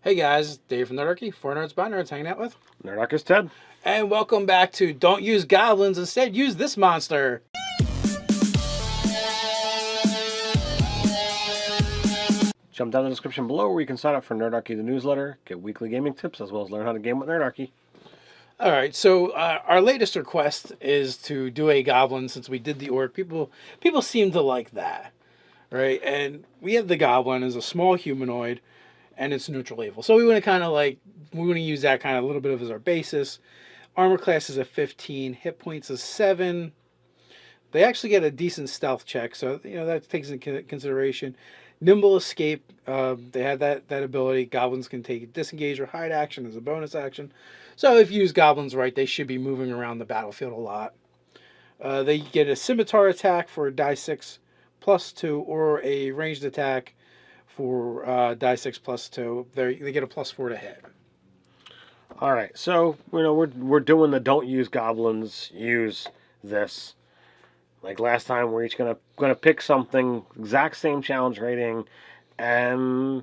Hey guys, Dave from Nerdarchy, 4 Nerds by Nerds, hanging out with. Nerdarchy's Ted. And welcome back to Don't Use Goblins, instead use this monster. Jump down in the description below where you can sign up for Nerdarchy the newsletter, get weekly gaming tips, as well as learn how to game with Nerdarchy. Alright, so our latest request is to do a goblin since we did the orc. People seem to like that, right? And we have the goblin as a small humanoid, and it's neutral evil. So we want to use that kind of a little bit of as our basis. Armor class is a 15, hit points is 7. They actually get a decent stealth check, so that takes into consideration. Nimble escape, they have that ability. Goblins can take disengage or hide action as a bonus action. So if you use goblins right, they should be moving around the battlefield a lot. They get a scimitar attack for die 6 plus 2, or a ranged attack for die 6 plus 2. They get a plus 4 to hit. All right, so we're doing the don't use goblins, use this. Like last time, we're each gonna pick something, exact same challenge rating, and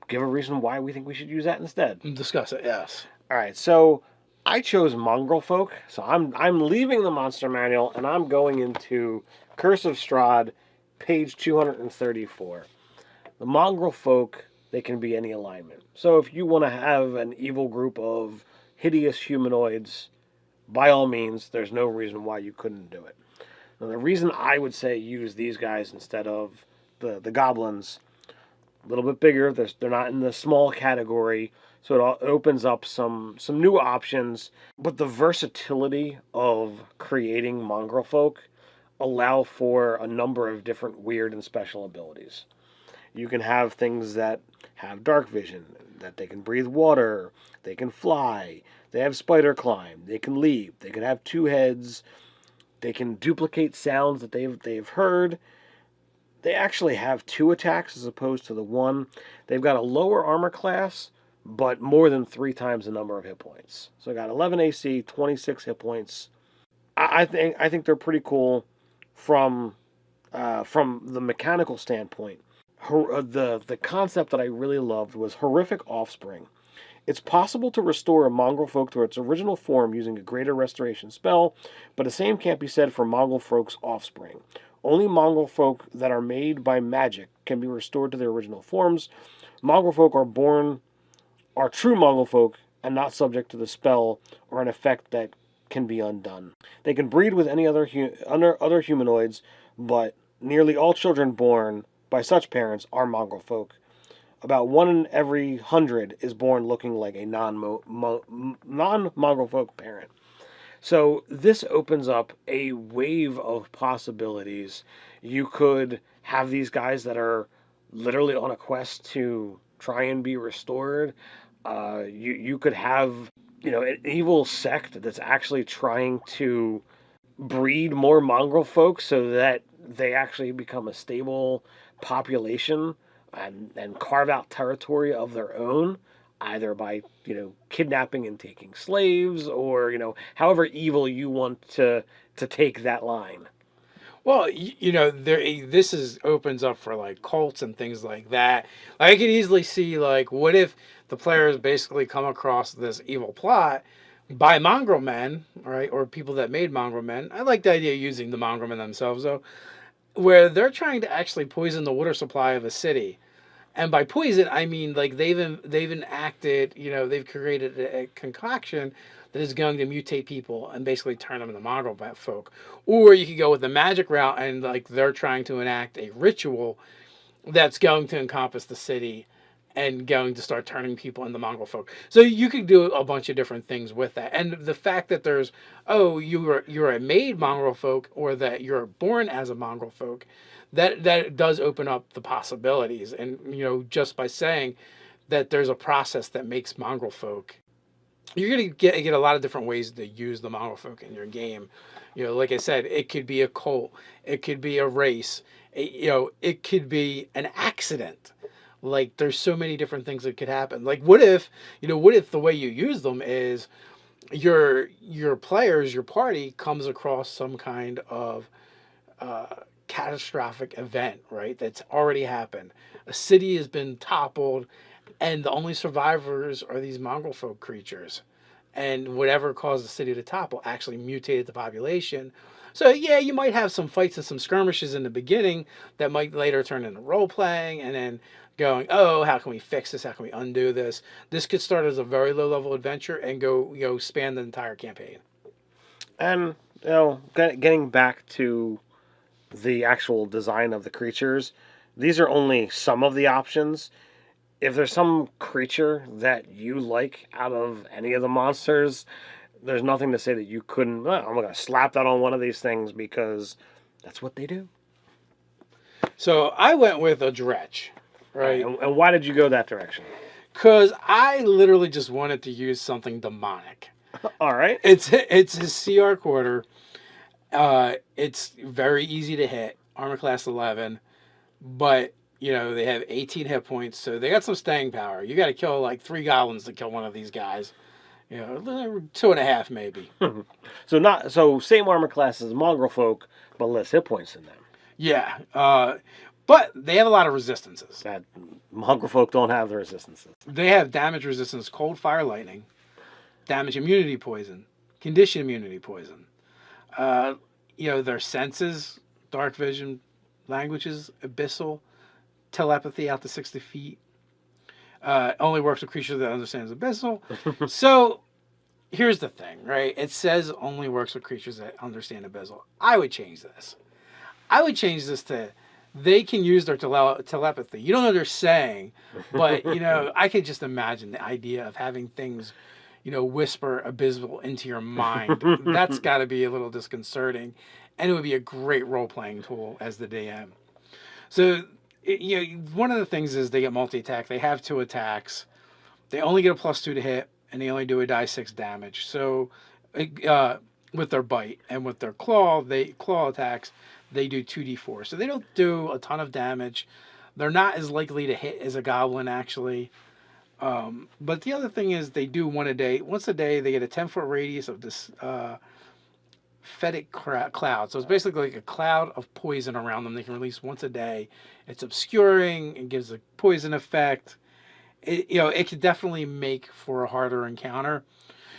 give a reason why we think we should use that instead. Discuss it, yes. All right, so I chose Mongrelfolk, so I'm leaving the monster manual and I'm going into Curse of Strahd, page 234. The Mongrelfolk, they can be any alignment. So if you want to have an evil group of hideous humanoids, by all means, there's no reason why you couldn't do it. Now, the reason I would say use these guys instead of the goblins, a little bit bigger, they're not in the small category, so it opens up some new options. But the versatility of creating Mongrelfolk allow for a number of different weird and special abilities. You can have things that have dark vision, that they can breathe water, they can fly, they have spider climb, they can leap, they can have 2 heads, they can duplicate sounds that they've heard. They actually have 2 attacks as opposed to the 1. They've got a lower armor class, but more than 3 times the number of hit points. So I got 11 AC, 26 hit points. I think they're pretty cool from the mechanical standpoint. The concept that I really loved was horrific offspring. It's possible to restore a Mongrelfolk to its original form using a greater restoration spell, but the same can't be said for Mongrelfolk's offspring. Only Mongrelfolk that are made by magic can be restored to their original forms. Mongrelfolk are true Mongrelfolk and not subject to the spell or an effect that can be undone. They can breed with any other humanoids, but nearly all children born by such parents are Mongrelfolk. About 1 in every 100 is born looking like a non-Mongrelfolk parent. So this opens up a wave of possibilities. You could have these guys that are literally on a quest to try and be restored. You could have an evil sect that's actually trying to breed more Mongrelfolk so that they actually become a stable population and carve out territory of their own, either by kidnapping and taking slaves, or however evil you want to take that line. Well, this opens up for like cults and things like that. I could easily see like, what if the players basically come across this evil plot by mongrel men, right, or people that made mongrel men. I like the idea of using the mongrel men themselves, though, where they're trying to actually poison the water supply of a city. And by poison, I mean like they've enacted, they've created a concoction that is going to mutate people and basically turn them into mongrel folk. Or you could go with the magic route and like they're trying to enact a ritual that's going to encompass the city and going to start turning people into mongrel folk. So you could do a bunch of different things with that. And the fact that there's, you're a made mongrel folk, or that you're born as a mongrel folk, that does open up the possibilities. And just by saying that there's a process that makes mongrel folk, you're gonna get a lot of different ways to use the mongrel folk in your game. Like I said, it could be a cult, it could be a race, it could be an accident. Like there's so many different things that could happen. Like what if the way you use them is your players, your party comes across some kind of catastrophic event, right? That's already happened. A city has been toppled and the only survivors are these Mongrelfolk creatures. And whatever caused the city to topple actually mutated the population. So yeah, you might have some fights and some skirmishes in the beginning that might later turn into role playing, and then going, oh, how can we fix this? How can we undo this? This could start as a very low level adventure and go span the entire campaign. And getting back to the actual design of the creatures, these are only some of the options. If there's some creature that you like out of any of the monsters, there's nothing to say that you couldn't. Well, I'm going to slap that on one of these things because that's what they do. So I went with a Dretch, right? And why did you go that direction? Because I literally just wanted to use something demonic. All right. It's a CR quarter. It's very easy to hit. Armor class 11. But, they have 18 hit points. So they got some staying power. You got to kill like 3 goblins to kill one of these guys. 2.5 maybe. So same armor class as Mongrelfolk, but less hit points than them. Yeah. But they have a lot of resistances. That Mongrelfolk don't have the resistances. They have damage resistance, cold, fire, lightning, damage immunity poison, condition immunity poison. Their senses, dark vision, languages, abyssal, telepathy out to 60 feet. Only works with creatures that understands abyssal. So here's the thing, right? It says only works with creatures that understand abyssal. I would change this. I would change this to they can use their telepathy. You don't know what they're saying, but I could just imagine the idea of having things, whisper abyssal into your mind. That's got to be a little disconcerting, and it would be a great role-playing tool as the DM. So, one of the things is they get multi-attack. They have 2 attacks. They only get a +2 to hit, and they only do a die 6 damage. So, with their bite and with their claw attacks, they do 2d4. So they don't do a ton of damage. They're not as likely to hit as a goblin, actually. But the other thing is they do one a day. Once a day, they get a 10-foot radius of this fetid cloud. So it's basically like a cloud of poison around them they can release once a day. It's obscuring. It gives a poison effect. It could definitely make for a harder encounter.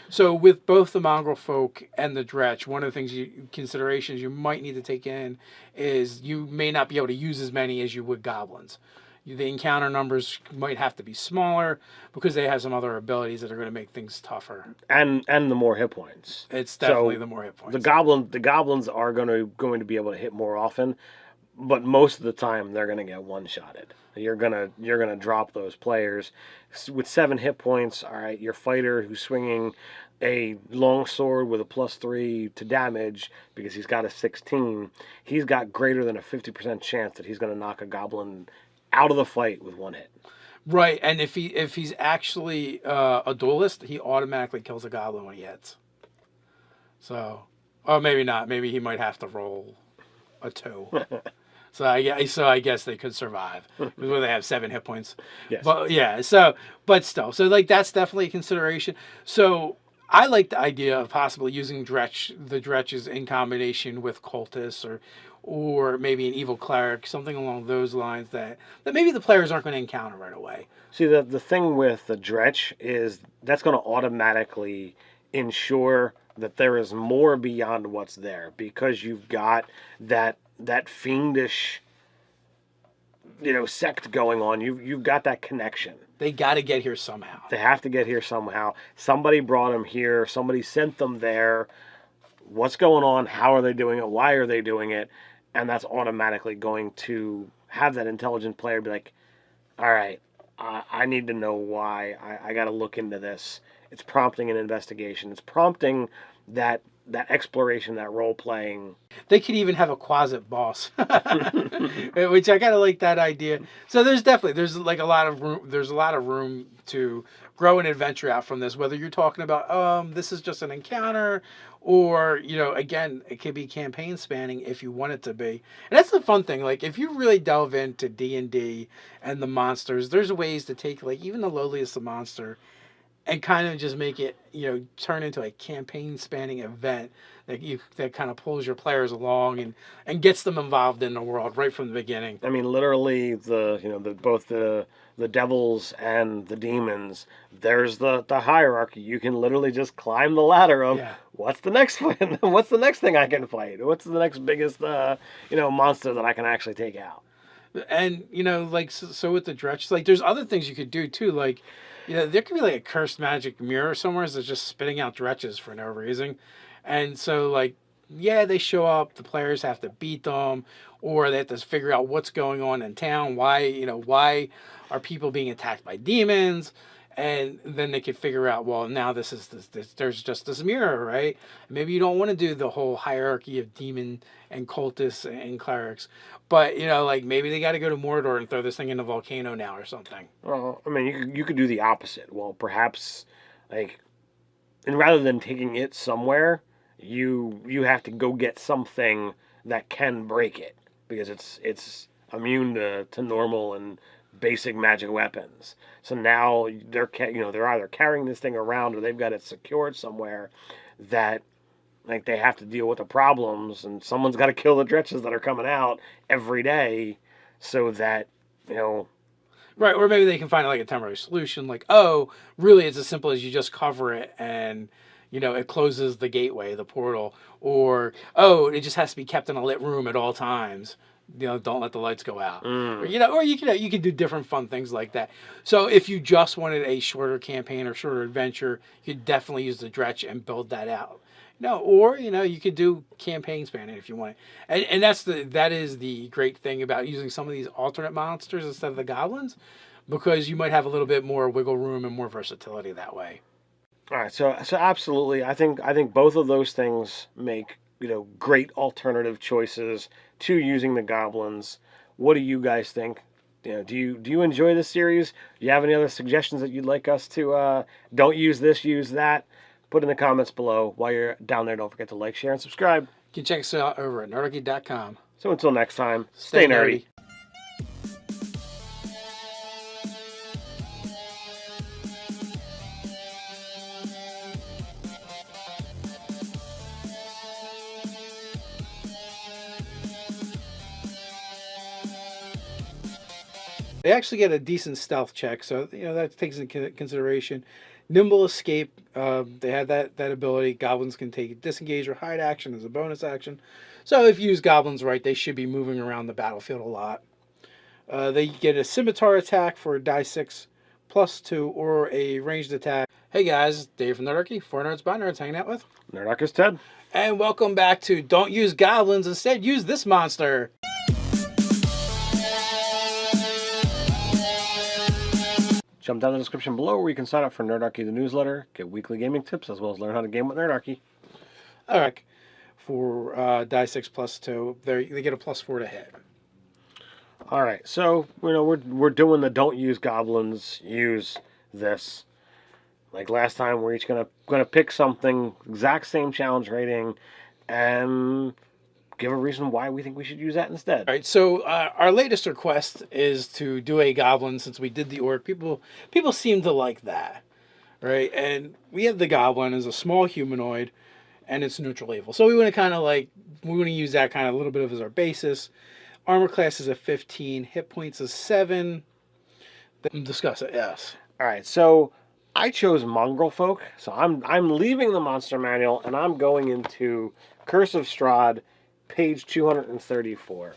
So with both the Mongrelfolk and the Dretch, one of the considerations you might need to take in is you may not be able to use as many as you would goblins. The encounter numbers might have to be smaller because they have some other abilities that are going to make things tougher. And the more hit points. It's definitely the more hit points. The goblins are going to be able to hit more often, but most of the time they're going to get one-shotted. You're gonna drop those players with 7 hit points. All right, your fighter who's swinging a long sword with a +3 to damage because he's got a 16. He's got greater than a 50% chance that he's going to knock a goblin out of the fight with 1 hit. Right, and if he's actually a duelist, he automatically kills a goblin when he hits. So, or maybe not. Maybe he might have to roll a 2. So I guess they could survive because they have 7 hit points. Yes. But yeah, but still, that's definitely a consideration. So I like the idea of possibly using the Dretches in combination with cultists or maybe an evil cleric, something along those lines that maybe the players aren't going to encounter right away. See, the thing with the Dretch is that's going to automatically ensure that there is more beyond what's there because you've got that fiendish sect going on. You've got that connection. They got to get here somehow. They have to get here somehow. Somebody brought them here. Somebody sent them there. What's going on? How are they doing it? Why are they doing it? And that's automatically going to have that intelligent player be like, all right, I need to know why. I got to look into this. It's prompting an investigation. It's prompting that exploration, that role playing. They could even have a quasit boss, which I kind of like that idea. So there's like a lot of room. There's a lot of room to grow an adventure out from this. Whether you're talking about this is just an encounter, or again, it could be campaign spanning if you want it to be. And that's the fun thing. Like if you really delve into D&D and the monsters, there's ways to take like even the lowliest of monster and kind of just make it, turn into a campaign spanning event that kind of pulls your players along and gets them involved in the world right from the beginning. I mean, literally, both the devils and the demons. There's the hierarchy. You can literally just climb the ladder of what's the next one? What's the next thing I can fight? What's the next biggest monster that I can actually take out? And so with the Dretch, like there's other things you could do too. Like, there could be like a cursed magic mirror somewhere that's just spitting out Dretches for no reason. And so like, they show up, the players have to beat them, or they have to figure out what's going on in town. Why are people being attacked by demons? And then they could figure out, well, now there's just this mirror, right? Maybe you don't want to do the whole hierarchy of demon and cultists and clerics, but like maybe they got to go to Mordor and throw this thing in the volcano now or something. Well, I mean, you could do the opposite. Well, perhaps and rather than taking it somewhere, you have to go get something that can break it because it's immune to normal and basic magic weapons. So now they're either carrying this thing around or they've got it secured somewhere that they have to deal with the problems, and someone's got to kill the Dretches that are coming out every day so that right, or maybe they can find a temporary solution, like, oh, really it's as simple as you just cover it and it closes the gateway, the portal, or oh, it just has to be kept in a lit room at all times. Don't let the lights go out. Or you can do different fun things like that. So if you just wanted a shorter campaign or shorter adventure, you could definitely use the Dretch and build that out. Or you could do campaign spanning if you want. And that is the great thing about using some of these alternate monsters instead of the goblins, because you might have a little bit more wiggle room and more versatility that way. All right, so absolutely, I think both of those things make great alternative choices to using the goblins. What do you guys think? Do you enjoy this series? Do you have any other suggestions that you'd like us to don't use this, use that? Put in the comments below. While you're down there, don't forget to like, share, and subscribe. You can check us out over at Nerdarchy.com. So until next time, stay nerdy. They actually get a decent stealth check, so that takes into consideration. Nimble escape, they have that ability. Goblins can take disengage or hide action as a bonus action. So if you use goblins right, they should be moving around the battlefield a lot. They get a scimitar attack for die 6 +2 or a ranged attack. Hey guys, Dave from Nerdarchy, 4 Nerds by Nerds, hanging out with Nerdarchy's Ted. And welcome back to Don't Use Goblins, instead use this monster. Jump down in the description below where you can sign up for Nerdarchy, the newsletter, get weekly gaming tips, as well as learn how to game with Nerdarchy. All right. For die 6 +2, they get a +4 to hit. All right, so we're doing the don't use goblins, use this. Like last time, we're each gonna pick something, exact same challenge rating, and give a reason why we think we should use that instead. All right, so our latest request is to do a goblin. Since we did the orc, people seem to like that, right? And we have the goblin as a small humanoid, and it's neutral evil. So we want to use that kind of a little bit as our basis. Armor class is a 15, hit points is 7. Then discuss it. Yes. All right, so I chose Mongrelfolk. So I'm leaving the monster manual and I'm going into Curse of Strahd, page 234.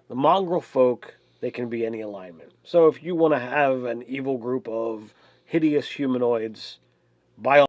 The Mongrelfolk, they can be any alignment. So if you want to have an evil group of hideous humanoids, by all